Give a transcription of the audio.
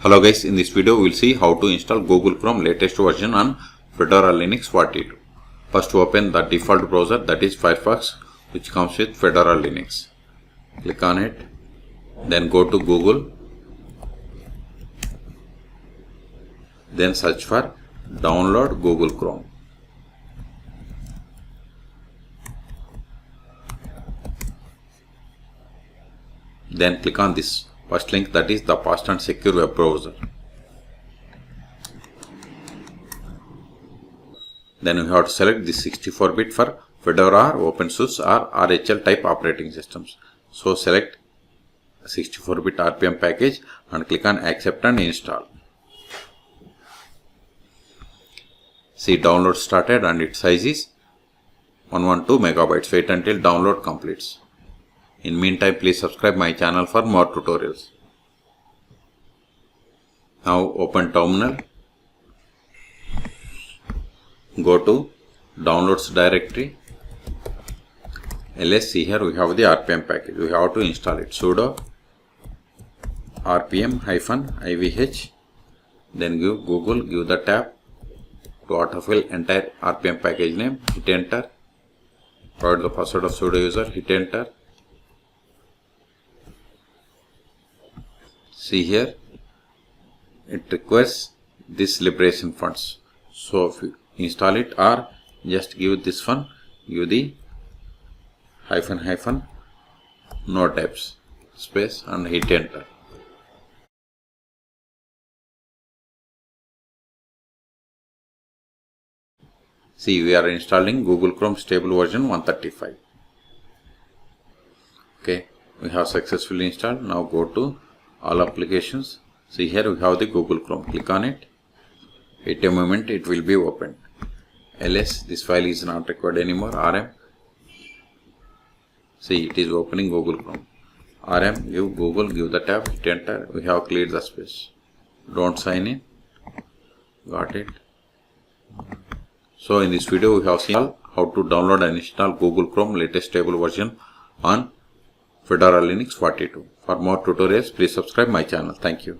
Hello guys, in this video we will see how to install Google Chrome latest version on Fedora Linux 42. First open the default browser, that is Firefox, which comes with Fedora Linux. Click on it, then go to Google, then search for download Google Chrome. Then click on this first link, that is the fast and secure web browser. Then we have to select this 64-bit for Fedora, OpenSUSE or RHL type operating systems. So select 64-bit RPM package and click on accept and install. See, download started and its size is 112 megabytes. Wait until download completes. In meantime, please subscribe my channel for more tutorials. Now open terminal. Go to downloads directory. ls, see here we have the RPM package. We have to install it. Sudo rpm-ivh. Then give Google, give the tab to autofill entire RPM package name. Hit enter. Provide the password of sudo user. Hit enter. See here, it requires this liberation funds. So if you install it or just give this one, give the -- no types space and hit enter. See, we are installing Google Chrome stable version 135. Okay, we have successfully installed. Now go to all applications. See here we have the Google Chrome. Click on it. Wait a moment, it will be opened. ls, this file is not required anymore. rm, see, it is opening Google Chrome. rm, give Google, give the tab, hit enter. We have cleared the space. Don't sign in. Got it. So in this video we have seen how to download and install Google Chrome latest stable version on Fedora Linux 42. For more tutorials, please subscribe my channel. Thank you.